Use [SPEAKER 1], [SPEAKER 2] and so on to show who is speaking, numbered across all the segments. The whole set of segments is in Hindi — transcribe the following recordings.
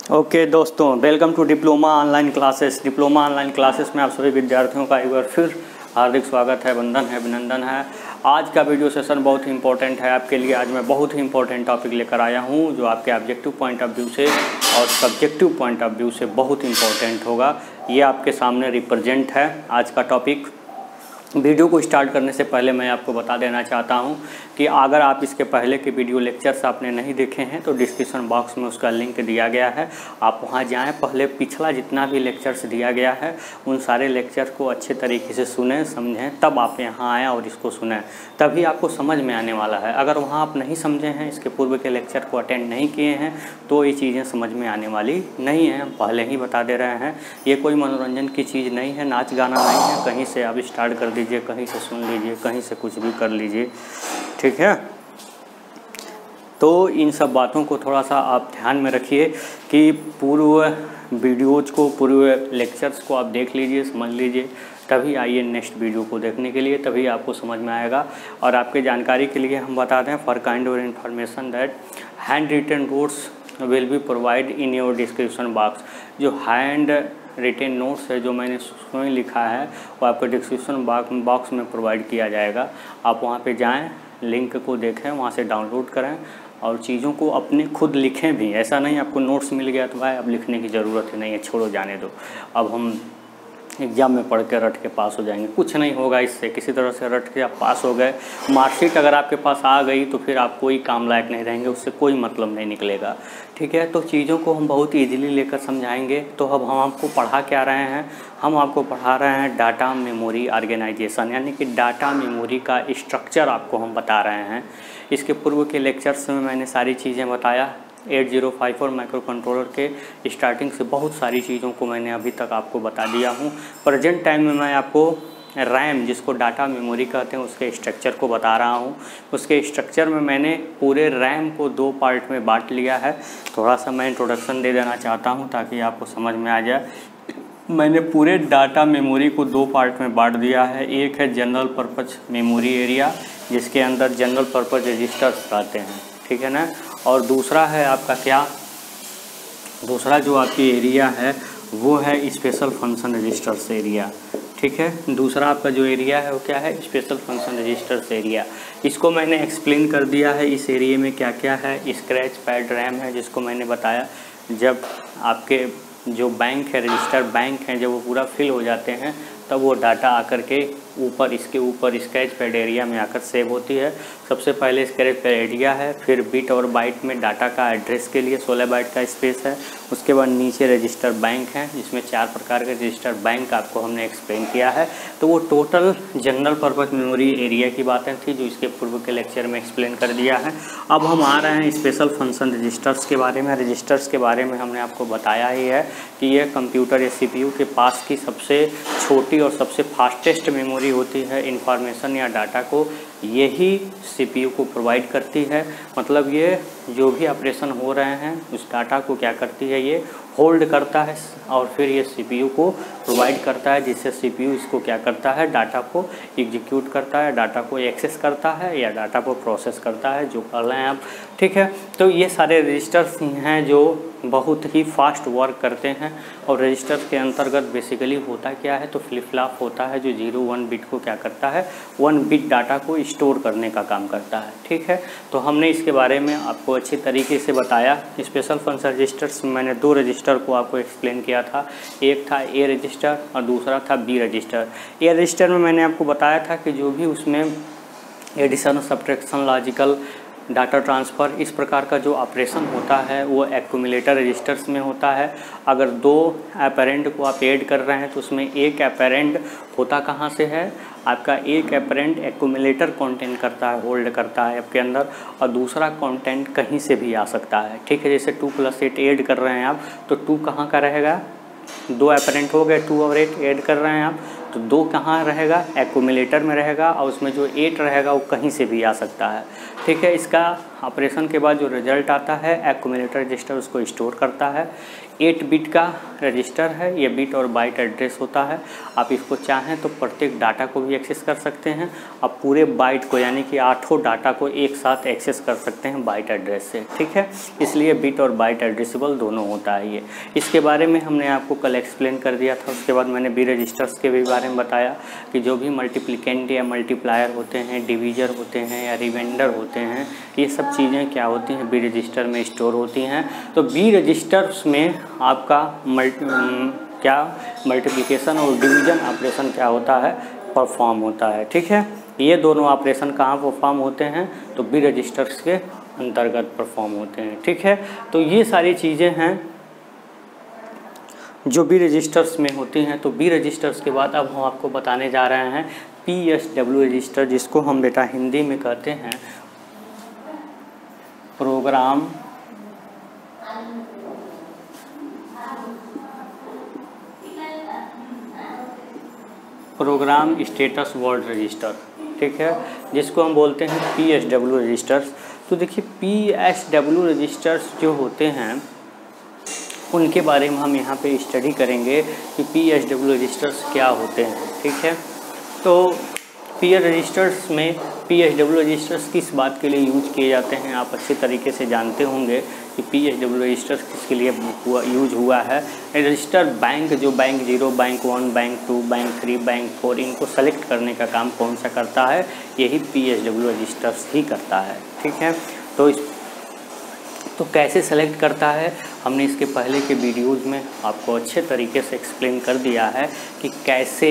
[SPEAKER 1] ओके दोस्तों, welcome to diploma online classes. Diploma online classes में आप सभी विद्यार्थियों का एक बार फिर हार्दिक स्वागत है, वंदन है, अभिनंदन है। आज का वीडियो सेशन बहुत ही इंपॉर्टेंट है आपके लिए। आज मैं बहुत ही इंपॉर्टेंट टॉपिक लेकर आया हूं जो आपके ऑब्जेक्टिव पॉइंट ऑफ व्यू से और सब्जेक्टिव पॉइंट ऑफ व्यू से बहुत इंपॉर्टेंट होगा। ये आपके सामने रिप्रेजेंट है आज का टॉपिक। वीडियो को स्टार्ट करने से पहले मैं आपको बता देना चाहता हूं कि अगर आप इसके पहले के वीडियो लेक्चर्स आपने नहीं देखे हैं तो डिस्क्रिप्शन बॉक्स में उसका लिंक दिया गया है, आप वहां जाएं। पहले पिछला जितना भी लेक्चर्स दिया गया है उन सारे लेक्चर को अच्छे तरीके से सुनें, समझें, तब आप यहां आएँ और इसको सुनें, तभी आपको समझ में आने वाला है। अगर वहाँ आप नहीं समझे हैं, इसके पूर्व के लेक्चर को अटेंड नहीं किए हैं, तो ये चीज़ें समझ में आने वाली नहीं हैं। हम पहले ही बता दे रहे हैं, ये कोई मनोरंजन की चीज़ नहीं है, नाच गाना नहीं है। कहीं से आप स्टार्ट कर दीजिए, कहीं से सुन लीजिए, कहीं से कुछ भी कर लीजिए, ठीक है। तो इन सब बातों को थोड़ा सा आप ध्यान में रखिए कि पूर्व वीडियोज़ को, पूर्व लेक्चर्स को आप देख लीजिए, समझ लीजिए, तभी आइए नेक्स्ट वीडियो को देखने के लिए, तभी आपको समझ में आएगा। और आपके जानकारी के लिए हम बता दें, फॉर काइंड और information that hand written notes will be provide in your description box. जो हैंड रिटेन नोट्स है, जो मैंने स्वयं लिखा है, वो आपको डिस्क्रिप्शन बॉक्स में प्रोवाइड किया जाएगा। आप वहाँ पे जाएं, लिंक को देखें, वहाँ से डाउनलोड करें और चीज़ों को अपने खुद लिखें भी। ऐसा नहीं आपको नोट्स मिल गया तो भाई अब लिखने की ज़रूरत ही नहीं है, छोड़ो, जाने दो, अब हम एग्ज़ाम में पढ़ के रट के पास हो जाएंगे। कुछ नहीं होगा इससे, किसी तरह से रट के आप पास हो गए, मार्कशीट अगर आपके पास आ गई तो फिर आप कोई काम लायक नहीं रहेंगे, उससे कोई मतलब नहीं निकलेगा, ठीक है। तो चीज़ों को हम बहुत ईजीली लेकर समझाएंगे। तो अब हम आपको पढ़ा क्या रहे हैं, हम आपको पढ़ा रहे हैं डाटा मेमोरी ऑर्गेनाइजेशन, यानी कि डाटा मेमोरी का स्ट्रक्चर आपको हम बता रहे हैं। इसके पूर्व के लेक्चर्स में मैंने सारी चीज़ें बताया। 8054 माइक्रो कंट्रोलर के स्टार्टिंग से बहुत सारी चीज़ों को मैंने अभी तक आपको बता दिया हूँ। प्रेजेंट टाइम में मैं आपको रैम, जिसको डाटा मेमोरी कहते हैं, उसके स्ट्रक्चर को बता रहा हूँ। उसके स्ट्रक्चर में मैंने पूरे रैम को 2 पार्ट में बांट लिया है। थोड़ा सा मैं इंट्रोडक्शन दे देना चाहता हूँ ताकि आपको समझ में आ जाए। मैंने पूरे डाटा मेमोरी को 2 पार्ट में बांट दिया है। एक है जनरल पर्पज़ मेमोरी एरिया, जिसके अंदर जनरल पर्पज़ रजिस्टर्स रहते हैं, ठीक है ना। और दूसरा है आपका क्या, दूसरा जो आपकी एरिया है वो है स्पेशल फंक्शन रजिस्टर्स एरिया, ठीक है। दूसरा आपका जो एरिया है वो क्या है, स्पेशल फंक्शन रजिस्टर्स एरिया। इसको मैंने एक्सप्लेन कर दिया है। इस एरिया में क्या क्या है, स्क्रैच पैड रैम है, जिसको मैंने बताया जब आपके जो बैंक है, रजिस्टर बैंक हैं, जब वो पूरा फिल हो जाते हैं तब वो डाटा आकर के ऊपर, इसके ऊपर स्क्रैच पैड एरिया में आकर सेव होती है। सबसे पहले स्क्रैच पैड एरिया है, फिर बिट और बाइट में डाटा का एड्रेस के लिए 16 बाइट का स्पेस है। उसके बाद नीचे रजिस्टर बैंक है, जिसमें 4 प्रकार के रजिस्टर बैंक आपको हमने एक्सप्लेन किया है। तो वो total general purpose memory area की बातें थी जो इसके पूर्व के लेक्चर में एक्सप्लेन कर दिया है। अब हम आ रहे हैं स्पेशल फंक्शन रजिस्टर्स के बारे में। रजिस्टर्स के बारे में हमने आपको बताया ही है कि यह कंप्यूटर या CPU के पास की सबसे छोटी और सबसे फास्टेस्ट मेमोरी होती है। इंफॉर्मेशन या डाटा को यही CPU को प्रोवाइड करती है। मतलब ये जो भी ऑपरेशन हो रहे हैं उस डाटा को क्या करती है, ये होल्ड करता है और फिर ये CPU को प्रोवाइड करता है, जिससे CPU इसको क्या करता है, डाटा को एग्जीक्यूट करता है, डाटा को एक्सेस करता है या डाटा को प्रोसेस करता है, जो कर रहे हैं आप, ठीक है। तो ये सारे रजिस्टर्स हैं जो बहुत ही फास्ट वर्क करते हैं। और रजिस्टर के अंतर्गत बेसिकली होता क्या है, तो फ्लिप फ्लॉप होता है जो 0-1 बिट को क्या करता है, 1 बिट डाटा को स्टोर करने का काम करता है, ठीक है। तो हमने इसके बारे में आपको अच्छी तरीके से बताया। स्पेशल फंक्शन रजिस्टर्स में मैंने 2 रजिस्टर को आपको एक्सप्लेन किया था। एक था A रजिस्टर और दूसरा था B रजिस्टर। A रजिस्टर में मैंने आपको बताया था कि जो भी उसमें addition, subtraction, logical, data transfer, इस प्रकार का जो ऑपरेशन होता है वो एक्यूमुलेटर रजिस्टर्स में होता है। अगर 2 ऑपरेंड को आप ऐड कर रहे हैं तो उसमें एक ऑपरेंड होता कहाँ से है, आपका एक ऑपरेंड एक्यूमुलेटर कंटेंट करता है, होल्ड करता है आपके अंदर, और दूसरा कंटेंट कहीं से भी आ सकता है, ठीक है। जैसे 2 + 8 ऐड कर रहे हैं आप, तो 2 कहाँ का रहेगा, 2 ऑपरेंड हो गए, 2 और 8 ऐड कर रहे हैं आप, तो 2 कहाँ रहेगा, एक्यूमुलेटर में रहेगा, और उसमें जो 8 रहेगा वो कहीं से भी आ सकता है। ठीक है, इसका ऑपरेशन के बाद जो रिजल्ट आता है एक्यूमुलेटर रजिस्टर उसको स्टोर करता है। 8 बिट का रजिस्टर है, ये बिट और बाइट एड्रेस होता है। आप इसको चाहें तो प्रत्येक डाटा को भी एक्सेस कर सकते हैं, आप पूरे बाइट को यानी कि 8 डाटा को एक साथ एक्सेस कर सकते हैं बाइट एड्रेस से। ठीक है, इसलिए बिट और बाइट एड्रेसेबल दोनों होता है ये। इसके बारे में हमने आपको कल एक्सप्लेन कर दिया था। उसके बाद मैंने बी रजिस्टर्स के भी बारे में बताया कि जो भी मल्टीप्लिकेंट या मल्टीप्लायर होते हैं, डिवीजर होते हैं या रिमाइंडर होते हैं, ये सब चीज़ें क्या होती हैं, बी रजिस्टर में स्टोर होती हैं। तो बी रजिस्टर्स में आपका मल्टीप्लिकेशन और डिवीज़न ऑपरेशन क्या होता है, परफॉर्म होता है। ठीक है, ये दोनों ऑपरेशन कहाँ परफॉर्म होते हैं, तो बी रजिस्टर्स के अंतर्गत परफॉर्म होते हैं। ठीक है, तो ये सारी चीज़ें हैं जो बी रजिस्टर्स में होती हैं। तो बी रजिस्टर्स के बाद अब हम आपको बताने जा रहे हैं PSW रजिस्टर, जिसको हम बेटा हिंदी में कहते हैं प्रोग्राम स्टेटस वर्ड रजिस्टर। ठीक है, जिसको हम बोलते हैं PSW रजिस्टर्स। तो देखिए PSW रजिस्टर्स जो होते हैं उनके बारे में हम यहाँ पे स्टडी करेंगे कि PSW रजिस्टर्स क्या होते हैं। ठीक है, तो PSW रजिस्टर्स किस बात के लिए यूज किए जाते हैं, आप अच्छे तरीके से जानते होंगे कि PSW रजिस्टर्स किसके लिए यूज हुआ है। रजिस्टर बैंक, जो bank 0, bank 1, bank 2, bank 3, bank 4, इनको सेलेक्ट करने का काम कौन सा करता है, यही PSW रजिस्टर्स ही करता है। ठीक है, तो कैसे सेलेक्ट करता है, हमने इसके पहले के वीडियोज़ में आपको अच्छे तरीके से एक्सप्लेन कर दिया है कि कैसे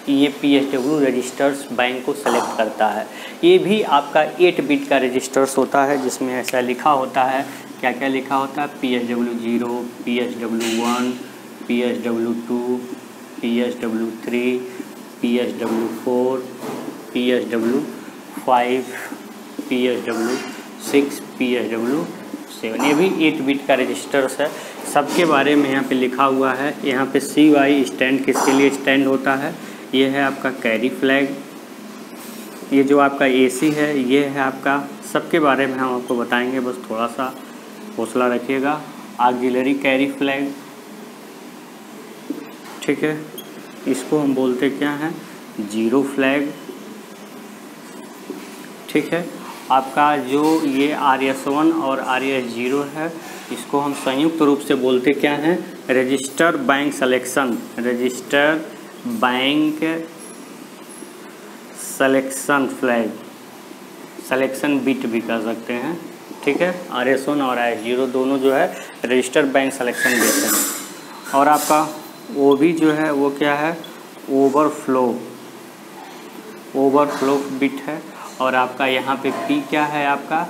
[SPEAKER 1] ये PSW रजिस्टर्स बैंक को सेलेक्ट करता है। ये भी आपका 8 बिट का रजिस्टर्स होता है, जिसमें ऐसा लिखा होता है, क्या क्या लिखा होता है, PSW0, PSW1, PSW2, PSW3, PSW4, PSW5, PSW6, PSW7। ये भी 8 बिट का रजिस्टर्स है। सबके बारे में यहाँ पे लिखा हुआ है। यहाँ पे CY स्टैंड किसके लिए स्टैंड होता है, ये है आपका कैरी फ्लैग। ये जो आपका AC है ये है आपका, सबके बारे में हम आपको बताएंगे, बस थोड़ा सा हौसला रखिएगा। ऑक्सिलरी कैरी फ्लैग, ठीक है, इसको हम बोलते क्या हैं, 0 फ्लैग। ठीक है, आपका जो ये RS1 और RS0 है, इसको हम संयुक्त रूप से बोलते क्या हैं, register bank selection, register bank selection flag, selection bit भी कर सकते हैं। ठीक है, RS1 और RS0 दोनों जो है रजिस्टर बैंक सिलेक्शन बिट हैं। और आपका वो भी जो है वो क्या है, ओवरफ्लो बिट है। और आपका यहाँ पे P क्या है, आपका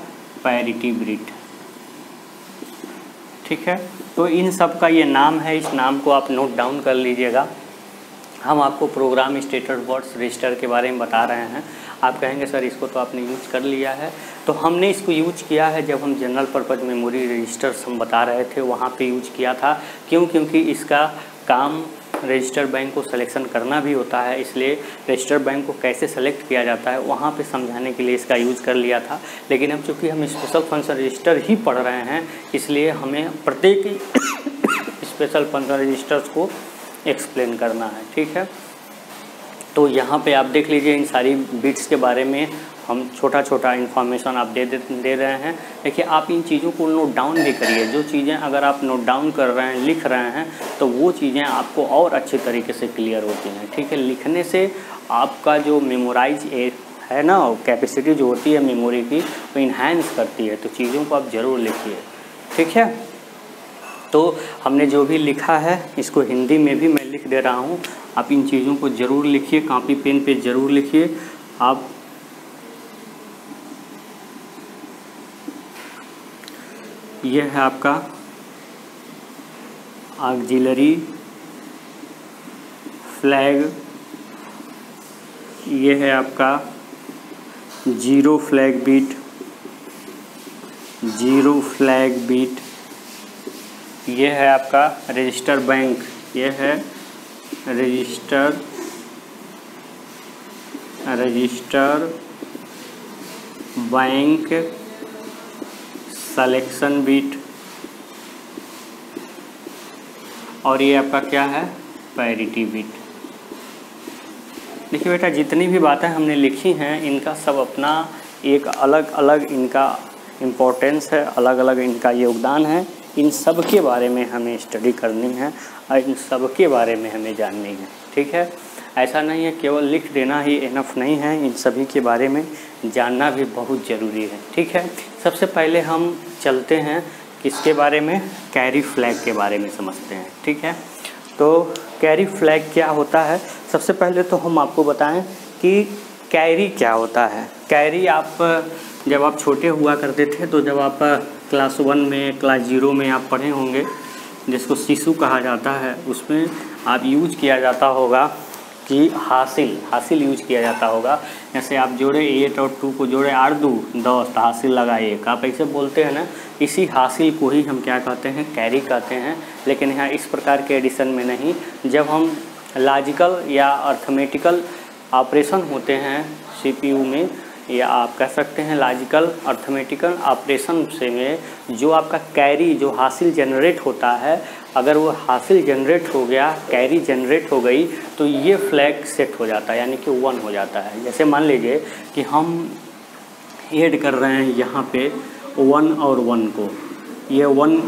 [SPEAKER 1] पैरिटी बिट। ठीक है, तो इन सब का ये नाम है, इस नाम को आप नोट डाउन कर लीजिएगा। हम आपको प्रोग्राम स्टेटस वर्ड्स रजिस्टर के बारे में बता रहे हैं। आप कहेंगे सर इसको तो आपने यूज कर लिया है, तो हमने इसको यूज किया है जब हम जनरल पर्पज़ मेमोरी रजिस्टर्स हम बता रहे थे, वहाँ पे यूज किया था। क्योंकि इसका काम रजिस्टर बैंक को सिलेक्शन करना भी होता है, इसलिए रजिस्टर बैंक को कैसे सेलेक्ट किया जाता है वहाँ पे समझाने के लिए इसका यूज़ कर लिया था। लेकिन अब चूँकि हम स्पेशल फंक्शन रजिस्टर ही पढ़ रहे हैं, इसलिए हमें प्रत्येक स्पेशल फंक्शन रजिस्टर्स को एक्सप्लेन करना है। ठीक है, तो यहाँ पे आप देख लीजिए, इन सारी बिट्स के बारे में हम छोटा छोटा इन्फॉर्मेशन आप दे रहे हैं। देखिए, आप इन चीज़ों को नोट डाउन भी करिए। जो चीज़ें अगर आप नोट डाउन कर रहे हैं, लिख रहे हैं, तो वो चीज़ें आपको और अच्छे तरीके से क्लियर होती हैं। ठीक है, लिखने से आपका जो मेमोराइज है ना, कैपेसिटी जो होती है मेमोरी की, वो इन्हांस करती है। तो चीज़ों को आप ज़रूर लिखिए। ठीक है, तो हमने जो भी लिखा है इसको हिंदी में भी मैं लिख दे रहा हूँ, आप इन चीज़ों को ज़रूर लिखिए, कॉपी पेन पे ज़रूर लिखिए। आप ये है आपका ऑक्सिलरी फ्लैग, ये है आपका 0 फ्लैग बीट, 0 फ्लैग बीट, ये है आपका रजिस्टर बैंक, ये है register register bank selection bit, और ये आपका क्या है, पैरिटी बिट। देखिए बेटा, जितनी भी बातें हमने लिखी हैं इनका सब अपना एक अलग अलग इनका इम्पोर्टेंस है, अलग अलग इनका योगदान है। इन सब के बारे में हमें स्टडी करनी है और इन सब के बारे में हमें जाननी है, ठीक है। ऐसा नहीं है केवल लिख देना ही इनफ नहीं है, इन सभी के बारे में जानना भी बहुत ज़रूरी है, ठीक है। सबसे पहले हम चलते हैं किसके बारे में, कैरी फ्लैग के बारे में समझते हैं, ठीक है। तो कैरी फ्लैग क्या होता है, सबसे पहले तो हम आपको बताएं कि कैरी क्या होता है। कैरी आप जब आप छोटे हुआ करते थे तो जब आप क्लास 1 में क्लास 0 में आप पढ़े होंगे, जिसको शिशु कहा जाता है, उसमें आप यूज किया जाता होगा कि हासिल यूज किया जाता होगा। जैसे आप जोड़े 8 और 2 को जोड़े 8 2 10 तो हासिल लगा 1, आप ऐसे बोलते हैं ना। इसी हासिल को ही हम क्या कहते हैं, कैरी कहते हैं। लेकिन यहाँ इस प्रकार के एडिशन में नहीं, जब हम लॉजिकल या अर्थमेटिकल ऑपरेशन होते हैं CPU में, या आप कह सकते हैं लॉजिकल अर्थमेटिकल ऑपरेशन से में जो आपका कैरी जो हासिल जनरेट होता है, अगर वो हासिल जनरेट हो गया, कैरी जनरेट हो गई, तो ये फ्लैग सेट हो जाता है, यानी कि 1 हो जाता है। जैसे मान लीजिए कि हम ऐड कर रहे हैं यहाँ पे 1 और 1 को, ये 1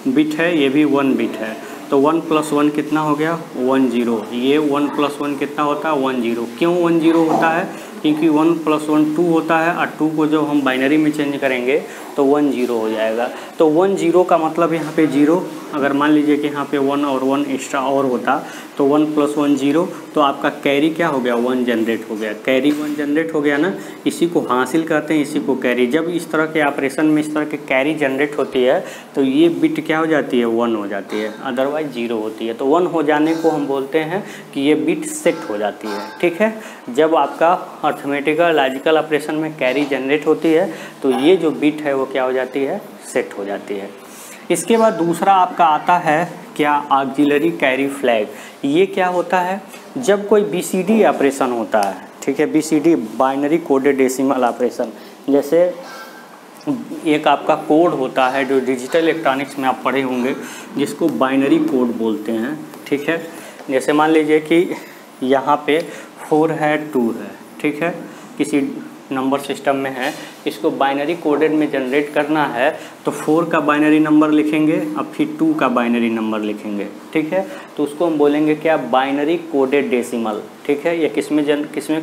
[SPEAKER 1] बिट है, ये भी 1 बिट है, तो 1 + 1 कितना हो गया, 1 0। ये 1 + 1 कितना होता है, 1 0। क्यों 1 0 होता है, क्योंकि 1 + 1 2 होता है, और 2 को जब हम बाइनरी में चेंज करेंगे तो 1 0 हो जाएगा। तो 1 0 का मतलब यहाँ पे 0, अगर मान लीजिए कि यहाँ पे 1 और 1 एक्स्ट्रा और होता तो 1 + 1 0, तो आपका कैरी क्या हो गया, 1 जनरेट हो गया। कैरी 1 जनरेट हो गया ना, इसी को हासिल कहते हैं, इसी को कैरी। जब इस तरह के ऑपरेशन में इस तरह के कैरी जनरेट होती है तो ये बिट क्या हो जाती है, 1 हो जाती है, अदरवाइज 0 होती है। तो 1 हो जाने को हम बोलते हैं कि ये बिट सेट हो जाती है, ठीक है। जब आपका अर्थमेटिकल लॉजिकल ऑपरेशन में कैरी जनरेट होती है तो ये जो बिट है वो क्या हो जाती है, सेट हो जाती है। इसके बाद दूसरा आपका आता है क्या, ऑक्सिलरी कैरी फ्लैग। ये क्या होता है, जब कोई BCD ऑपरेशन होता है, ठीक है, BCD binary coded decimal operation. जैसे एक आपका कोड होता है जो डिजिटल इलेक्ट्रॉनिक्स में आप पढ़े होंगे, जिसको बाइनरी कोड बोलते हैं, ठीक है। जैसे मान लीजिए कि यहाँ पे 4 है 2 है, ठीक है, किसी नंबर सिस्टम में है, इसको बाइनरी कोडेड में जनरेट करना है तो 4 का बाइनरी नंबर लिखेंगे, अब फिर 2 का बाइनरी नंबर लिखेंगे, ठीक है। तो उसको हम बोलेंगे क्या, बाइनरी कोडेड डेसिमल, ठीक है। ये किसमें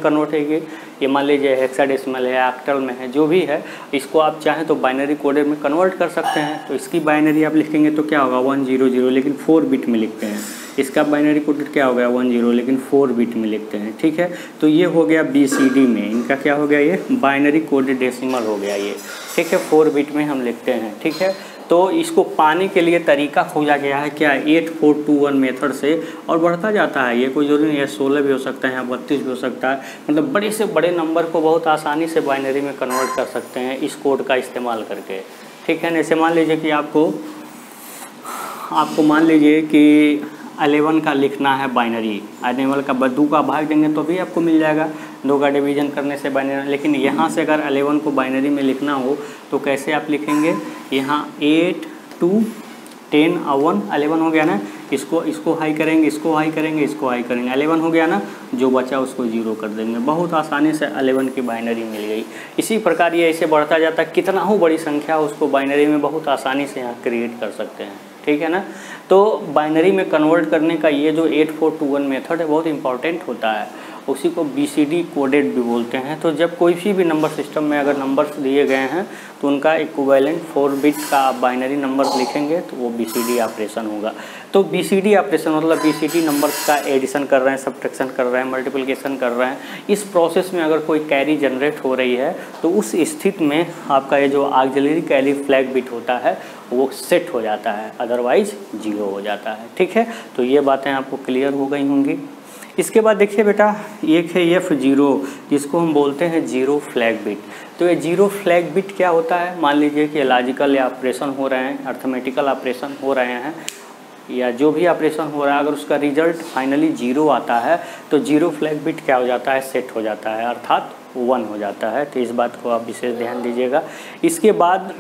[SPEAKER 1] कन्वर्ट होगी, ये मान लीजिए हेक्साडेसिमल है, ऑक्टल में है, जो भी है, इसको आप चाहें तो बाइनरी कोडेड में कन्वर्ट कर सकते हैं। तो इसकी बाइनरी आप लिखेंगे तो क्या होगा, 1 0 0, लेकिन 4 बिट में लिखते हैं। इसका बाइनरी कोडेड क्या हो गया, 1 0, लेकिन 4 बिट में लिखते हैं, ठीक है। तो ये हो गया BCD में, इनका क्या हो गया, ये बाइनरी कोडेड डेसिमल हो गया ये, ठीक है, 4 बिट में हम लिखते हैं, ठीक है। तो इसको पाने के लिए तरीका खोजा गया है क्या, 8421 मेथड से, और बढ़ता जाता है। ये कोई जरूरी नहीं है 16 भी हो सकता है, 32 भी हो सकता है, मतलब बड़े से बड़े नंबर को बहुत आसानी से बाइनरी में कन्वर्ट कर सकते हैं इस कोड का इस्तेमाल करके, ठीक है। जैसे मान लीजिए कि आपको मान लीजिए कि 11 का लिखना है बाइनरी, 11 का 2 का भाग देंगे तो भी आपको मिल जाएगा, 2 का डिवीजन करने से बाइनरी। लेकिन यहाँ से अगर 11 को बाइनरी में लिखना हो तो कैसे आप लिखेंगे, यहाँ 8 2 10 और 1, 11 हो गया ना, इसको हाई करेंगे, इसको हाई करेंगे, इसको हाई करेंगे, 11 हो गया ना, जो बचा उसको 0 कर देंगे। बहुत आसानी से 11 की बाइनरी मिल गई। इसी प्रकार ये ऐसे बढ़ता जाता है, कितना हो बड़ी संख्या उसको बाइनरी में बहुत आसानी से यहाँ क्रिएट कर सकते हैं, ठीक है ना। तो बाइनरी में कन्वर्ट करने का ये जो 8421 मेथड है बहुत इंपॉर्टेंट होता है, उसी को BCD कोडेड भी बोलते हैं। तो जब कोई भी नंबर सिस्टम में अगर नंबर्स दिए गए हैं तो उनका इक्विवेलेंट 4 बिट का आप बाइनरी नंबर लिखेंगे तो वो BCD ऑपरेशन होगा। तो BCD ऑपरेशन मतलब BCD नंबर्स का एडिशन कर रहे हैं, सब्ट्रैक्शन कर रहे हैं, मल्टीप्लिकेशन कर रहे हैं। इस प्रोसेस में अगर कोई कैरी जनरेट हो रही है तो उस स्थिति में आपका ये जो ऑक्सिलरी कैरी फ्लैग बिट होता है वो सेट हो जाता है, अदरवाइज 0 हो जाता है, ठीक है। तो ये बातें आपको क्लियर हो गई होंगी। इसके बाद देखिए बेटा, एक है F0, जिसको हम बोलते हैं 0 फ्लैग बिट। तो ये 0 फ्लैग बिट क्या होता है, मान लीजिए कि लॉजिकल या ऑपरेशन हो रहे हैं, अर्थमेटिकल ऑपरेशन हो रहे हैं, या जो भी ऑपरेशन हो रहा है अगर उसका रिजल्ट फाइनली 0 आता है तो 0 फ्लैग बिट क्या हो जाता है, सेट हो जाता है, अर्थात 1 हो जाता है। तो इस बात को आप विशेष ध्यान दीजिएगा। इसके बाद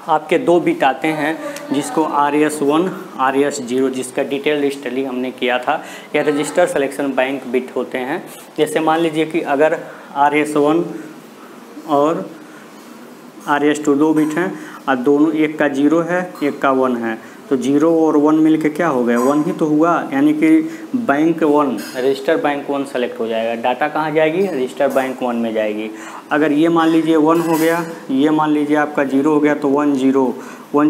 [SPEAKER 1] आपके 2 बिट आते हैं जिसको RS1 RS0, जिसका डिटेल स्टडी हमने किया था। यह रजिस्टर सिलेक्शन बैंक बिट होते हैं। जैसे मान लीजिए कि अगर RS1 और RS2 2 बिट हैं और दोनों, एक का 0 है एक का 1 है, तो 0 और 1 मिलके क्या हो गया, 1 ही तो हुआ, यानी कि बैंक 1 रजिस्टर बैंक 1 सेलेक्ट हो जाएगा। डाटा कहाँ जाएगी, रजिस्टर बैंक 1 में जाएगी। अगर ये मान लीजिए 1 हो गया, ये मान लीजिए आपका 0 हो गया, तो 1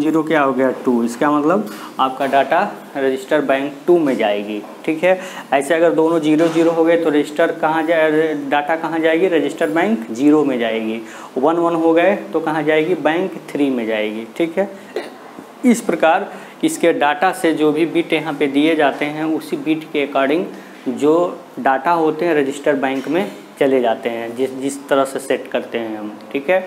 [SPEAKER 1] 0 क्या हो गया 2, इसका मतलब आपका डाटा रजिस्टर बैंक 2 में जाएगी। ठीक है, ऐसे अगर दोनों 0 0 हो गए तो रजिस्टर कहाँ जाए, डाटा कहाँ जाएगी, रजिस्टर बैंक 0 में जाएगी। 1 1 हो गए तो कहाँ जाएगी, बैंक 3 में जाएगी। ठीक है, इस प्रकार इसके डाटा से जो भी बिट यहाँ पे दिए जाते हैं उसी बिट के अकॉर्डिंग जो डाटा होते हैं रजिस्टर बैंक में चले जाते हैं, जिस तरह से सेट करते हैं हम। ठीक है,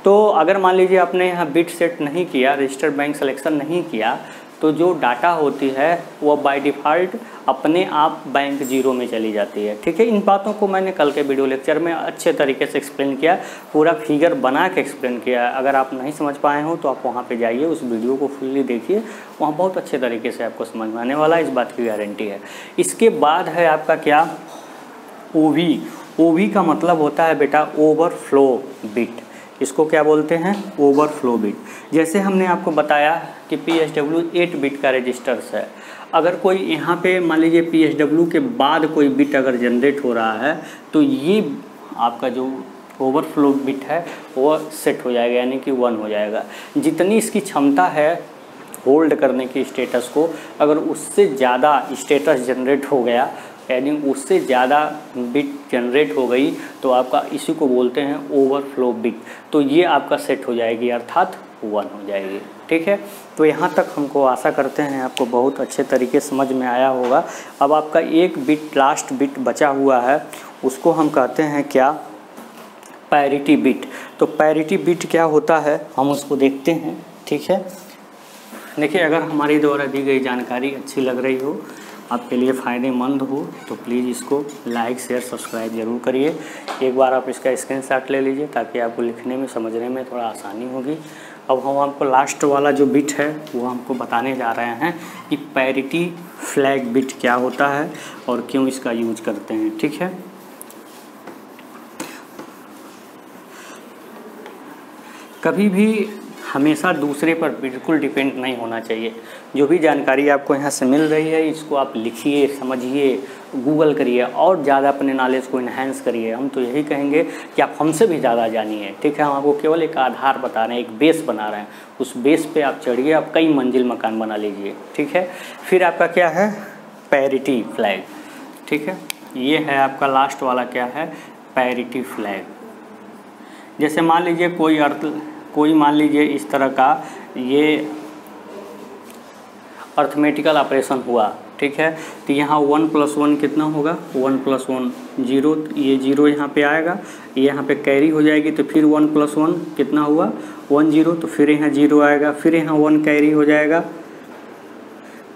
[SPEAKER 1] तो अगर मान लीजिए आपने यहाँ बिट सेट नहीं किया, रजिस्टर बैंक सिलेक्शन नहीं किया, तो जो डाटा होती है वो बाय डिफ़ॉल्ट अपने आप बैंक 0 में चली जाती है। ठीक है, इन बातों को मैंने कल के वीडियो लेक्चर में अच्छे तरीके से एक्सप्लेन किया, पूरा फिगर बना के एक्सप्लेन किया। अगर आप नहीं समझ पाए हो तो आप वहाँ पे जाइए, उस वीडियो को फुल्ली देखिए, वहाँ बहुत अच्छे तरीके से आपको समझ में आने वाला, इस बात की गारंटी है। इसके बाद है आपका क्या, OV का मतलब होता है बेटा ओवरफ्लो बिट। इसको क्या बोलते हैं, ओवरफ्लो बिट। जैसे हमने आपको बताया कि PSW 8 बिट का रजिस्टर्स है। अगर कोई यहाँ पे मान लीजिए PSW के बाद कोई बिट अगर जनरेट हो रहा है तो ये आपका जो ओवरफ्लो बिट है वो सेट हो जाएगा, यानी कि 1 हो जाएगा। जितनी इसकी क्षमता है होल्ड करने की स्टेटस को, अगर उससे ज़्यादा स्टेटस जनरेट हो गया, यानी उससे ज़्यादा बिट जनरेट हो गई, तो आपका इसी को बोलते हैं ओवरफ्लो बिट। तो ये आपका सेट हो जाएगी, अर्थात 1 हो जाएगी। ठीक है, तो यहाँ तक हमको आशा करते हैं आपको बहुत अच्छे तरीके समझ में आया होगा। अब आपका एक बिट, लास्ट बिट बचा हुआ है, उसको हम कहते हैं क्या, पैरिटी बिट। तो पैरिटी बिट क्या होता है हम उसको देखते हैं। ठीक है, देखिए, अगर हमारी द्वारा दी गई जानकारी अच्छी लग रही हो, आपके लिए फ़ायदेमंद हो, तो प्लीज़ इसको लाइक शेयर सब्सक्राइब ज़रूर करिए। एक बार आप इसका स्क्रीनशॉट ले लीजिए ताकि आपको लिखने में समझने में थोड़ा आसानी होगी। अब हम आपको लास्ट वाला जो बिट है वो हमको बताने जा रहे हैं कि पैरिटी फ्लैग बिट क्या होता है और क्यों इसका यूज करते हैं। ठीक है, कभी भी हमेशा दूसरे पर बिल्कुल डिपेंड नहीं होना चाहिए। जो भी जानकारी आपको यहाँ से मिल रही है इसको आप लिखिए, समझिए, गूगल करिए और ज़्यादा अपने नॉलेज को इन्हेंस करिए। हम तो यही कहेंगे कि आप हमसे भी ज़्यादा जानिए। ठीक है, हम आपको केवल एक आधार बता रहे हैं, एक बेस बना रहे हैं, उस बेस पे आप चढ़िए, आप कई मंजिल मकान बना लीजिए। ठीक है, फिर आपका क्या है, पैरिटी फ्लैग। ठीक है, ये है आपका लास्ट वाला क्या है, पैरिटी फ्लैग। जैसे मान लीजिए कोई मान लीजिए इस तरह का ये अर्थमेटिकल ऑपरेशन हुआ। ठीक है, तो यहाँ 1 + 1 कितना होगा, 1 + 1 0, ये 0 यहाँ पे आएगा, ये यहाँ पे कैरी हो जाएगी, तो फिर 1 + 1 कितना हुआ, 1 0, तो फिर यहाँ 0 आएगा, फिर यहाँ 1 कैरी हो जाएगा,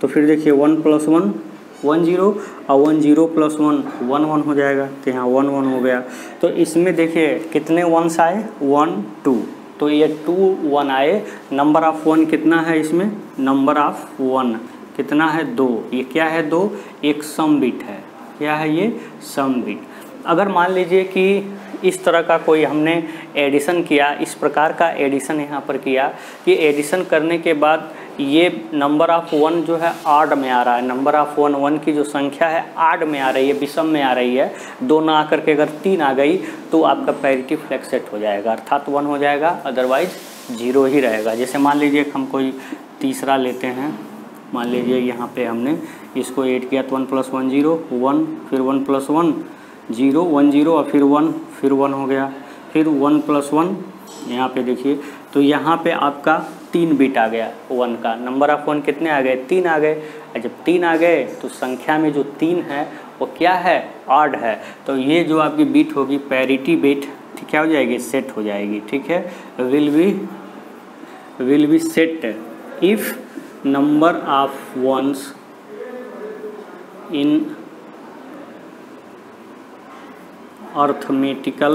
[SPEAKER 1] तो फिर देखिए 1 + 1 1 0 और 1 0 + 1 1 1 हो जाएगा, तो यहाँ 1 1 हो गया। तो इसमें देखिए कितने 1s आए, 1 2, तो ये 2 1 आए। नंबर ऑफ़ 1 कितना है इसमें, नंबर ऑफ़ 1 कितना है, 2। ये क्या है, 2 एक सम बिट है। क्या है ये, सम बिट। अगर मान लीजिए कि इस तरह का कोई हमने एडिशन किया, इस प्रकार का एडिशन यहाँ पर किया कि एडिशन करने के बाद ये नंबर ऑफ़ 1 जो है ऑड में आ रहा है, नंबर ऑफ़ 1 की जो संख्या है ऑड में आ रही है, विषम में आ रही है, 2 ना आकर के अगर 3 आ गई तो आपका पैरिटी फ्लैग सेट हो जाएगा, अर्थात 1 हो जाएगा, अदरवाइज 0 ही रहेगा। जैसे मान लीजिए हम कोई तीसरा लेते हैं, मान लीजिए यहाँ पे हमने इसको ऐड किया तो 1 + 1 0 1, फिर 1 + 1 0 1 0 और फिर 1, फिर 1 हो गया, फिर 1 + 1 यहाँ पे देखिए, तो यहाँ पे आपका 3 बिट आ गया 1 का। नंबर ऑफ़ 1 कितने आ गए, 3 आ गए। और जब 3 आ गए तो संख्या में जो 3 है वो क्या है, ऑड है। तो ये जो आपकी बिट होगी पैरिटी बिट, क्या हो जाएगी, सेट हो जाएगी। ठीक है, will be set if number of ones in arithmetical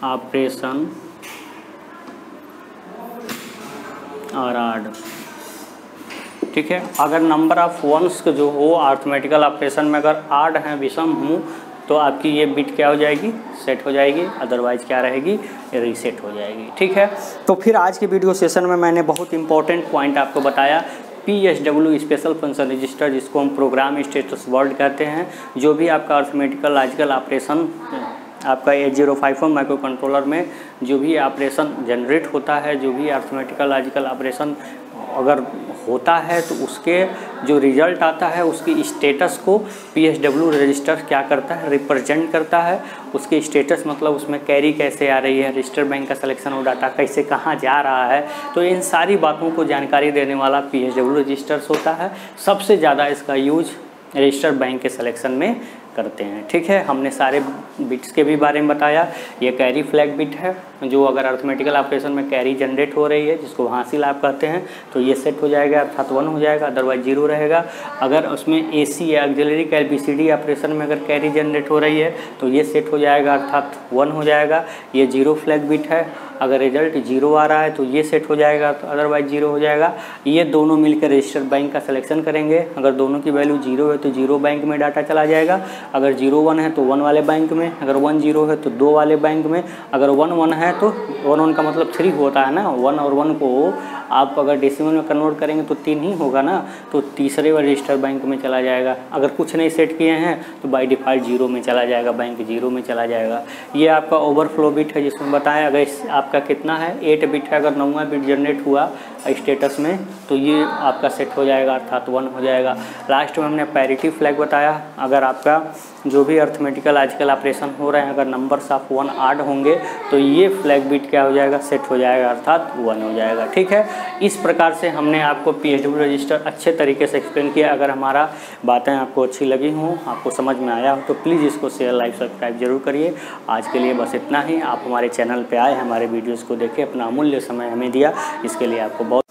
[SPEAKER 1] operation और आड। ठीक है, अगर नंबर ऑफ वंस जो हो अर्थमेटिकल ऑपरेशन में अगर आड हैं, विषम हूँ, तो आपकी ये बिट क्या हो जाएगी, सेट हो जाएगी, अदरवाइज क्या रहेगी, रीसेट हो जाएगी। ठीक है, तो फिर आज के वीडियो सेशन में मैंने बहुत इंपॉर्टेंट पॉइंट आपको बताया। PSW स्पेशल फंक्शन रजिस्टर, जिसको हम प्रोग्राम स्टेटस वर्ड कहते हैं, जो भी आपका अर्थमेटिकल लॉजिकल ऑपरेशन आपका 8051 माइक्रो कंट्रोलर में जो भी ऑपरेशन जनरेट होता है, जो भी अर्थमेटिकल लॉजिकल ऑपरेशन अगर होता है, तो उसके जो रिजल्ट आता है उसकी स्टेटस को PSW रजिस्टर क्या करता है, रिप्रेजेंट करता है। उसकी स्टेटस मतलब उसमें कैरी कैसे आ रही है, रजिस्टर बैंक का सिलेक्शन और डाटा कैसे कहाँ जा रहा है, तो इन सारी बातों को जानकारी देने वाला PSW रजिस्टर्स होता है। सबसे ज़्यादा इसका यूज रजिस्टर बैंक के सिलेक्शन में करते हैं। ठीक है, हमने सारे बिट्स के भी बारे में बताया। ये कैरी फ्लैग बिट है, जो अगर अर्थमेटिकल ऑपरेशन में कैरी जनरेट हो रही है, जिसको हासिल आप कहते हैं, तो ये सेट हो जाएगा, अर्थात 1 हो जाएगा, अदरवाइज 0 रहेगा। अगर उसमें AC या ऑक्सिलरी का BCD ऑपरेशन में अगर कैरी जनरेट हो रही है, तो ये सेट हो जाएगा, अर्थात 1 हो जाएगा। ये 0 फ्लैग बिट है, अगर रिजल्ट 0 आ रहा है तो ये सेट हो जाएगा, तो अदरवाइज 0 हो जाएगा। ये दोनों मिलकर रजिस्टर बैंक का सिलेक्शन करेंगे। अगर दोनों की वैल्यू 0 है तो 0 बैंक में डाटा चला जाएगा, अगर 0 1 है तो 1 वाले बैंक में, अगर 1 0 है तो 2 वाले बैंक में, अगर 1 1 है तो 1 1 का मतलब 3 होता है ना, 1 और 1 को आप अगर डेसिमल में कन्वर्ट करेंगे तो 3 ही होगा ना, तो तीसरे वाले रजिस्टर बैंक में चला जाएगा। अगर कुछ नहीं सेट किए हैं तो बाय डिफ़ॉल्ट 0 में चला जाएगा, बैंक 0 में चला जाएगा। ये आपका ओवरफ्लो बिट है, जिसमें बताया अगर आपका कितना है 8 बिट है, अगर 9वां बिट जनरेट हुआ स्टेटस में तो ये आपका सेट हो जाएगा, अर्थात 1 हो जाएगा। लास्ट में हमने पैरिटी फ्लैग बताया, अगर आपका जो भी अर्थमेटिकल लॉजिकल ऑपरेशन हो रहे हैं, अगर नंबर्स ऑफ 1 ऐड होंगे तो ये फ्लैग बिट क्या हो जाएगा, सेट हो जाएगा, अर्थात 1 हो जाएगा। ठीक है, इस प्रकार से हमने आपको PSW रजिस्टर अच्छे तरीके से एक्सप्लेन किया। अगर हमारा बातें आपको अच्छी लगी हों, आपको समझ में आया हो, तो प्लीज़ इसको शेयर लाइक सब्सक्राइब जरूर करिए। आज के लिए बस इतना ही। आप हमारे चैनल पे आए, हमारे वीडियोज़ को देखें, अपना अमूल्य समय हमें दिया, इसके लिए आपको बहुत